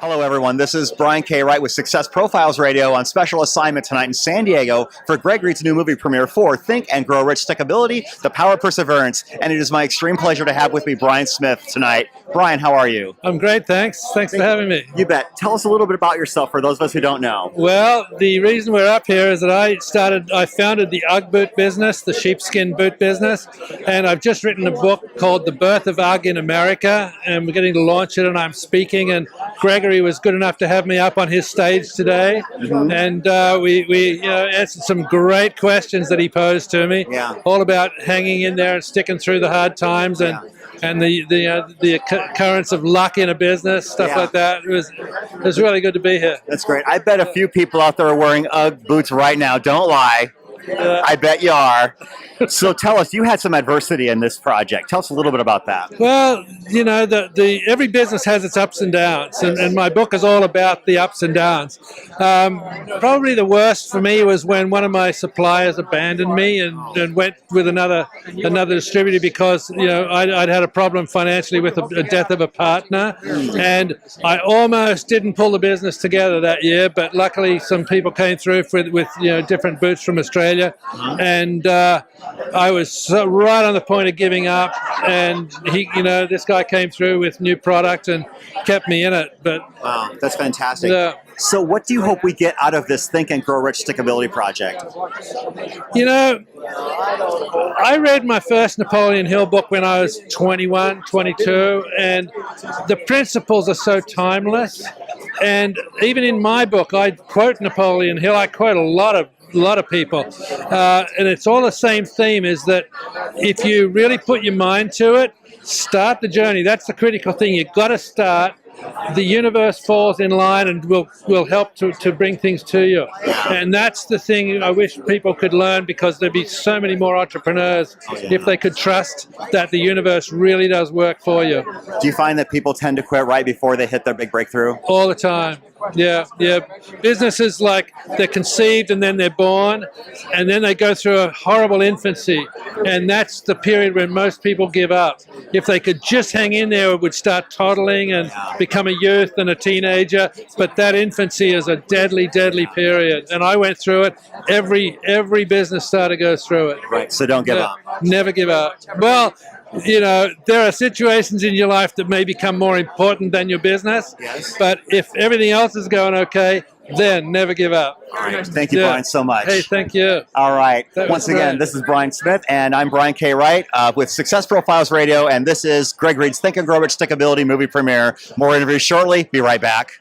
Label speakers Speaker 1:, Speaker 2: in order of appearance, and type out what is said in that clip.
Speaker 1: Hello, everyone. This is Brian K. Wright with Success Profiles Radio on special assignment tonight in San Diego for Greg Reid's new movie premiere for Think and Grow Rich, Stickability, The Power of Perseverance. And it is my extreme pleasure to have with me Brian Smith tonight. Brian, how are you?
Speaker 2: I'm great, thanks. Thanks for having me.
Speaker 1: You bet. Tell us a little bit about yourself for those of us who don't know.
Speaker 2: Well, the reason we're up here is that I founded the Ugg boot business, the sheepskin boot business, and I've just written a book called The Birth of Ugg in America, and we're getting to launch it, and I'm speaking, and Gregory was good enough to have me up on his stage today, and we answered some great questions that he posed to me, all about hanging in there and sticking through the hard times, and the occurrence of luck in a business, stuff like that. It was really good to be here.
Speaker 1: That's great. I bet a few people out there are wearing Ugg boots right now. Don't lie. I bet you are. So tell us, you had some adversity in this project. Tell us a little bit about that.
Speaker 2: Well, you know, every business has its ups and downs, and my book is all about the ups and downs. Probably the worst for me was when one of my suppliers abandoned me and went with another distributor because, you know, I'd had a problem financially with a death of a partner, and I almost didn't pull the business together that year, but luckily some people came through with different boots from Australia, and I was right on the point of giving up, and this guy came through with new product and kept me in it. But
Speaker 1: wow, that's fantastic. So what do you hope we get out of this Think and Grow Rich Stickability project?
Speaker 2: You know, I read my first Napoleon Hill book when I was 21, 22, and the principles are so timeless. And even in my book, I quote Napoleon Hill. I quote a lot of people, and it's all the same theme, is that if you really put your mind to it, start the journey. That's the critical thing. You've got to start. The universe falls in line and will help to bring things to you. And that's the thing I wish people could learn, because there'd be so many more entrepreneurs if they could trust that the universe really does work for you.
Speaker 1: Do you find that people tend to quit right before they hit their big breakthrough?
Speaker 2: All the time. Yeah. Businesses, like, they're conceived and then they're born, and then they go through a horrible infancy, and that's the period when most people give up. If they could just hang in there, it would start toddling and become a youth and a teenager, but that infancy is a deadly, deadly period, and I went through it. Every business starter goes through it.
Speaker 1: Right, so don't give up.
Speaker 2: Never give up. Well, you know, there are situations in your life that may become more important than your business, but if everything else is going okay, then never give up.
Speaker 1: All right. Thank you, Brian, so much.
Speaker 2: Hey, thank you.
Speaker 1: All right. Once again, this is Brian Smith, and I'm Brian K. Wright with Success Profiles Radio, and this is Greg Reid's Think and Grow Rich Stickability movie premiere. More interviews shortly. Be right back.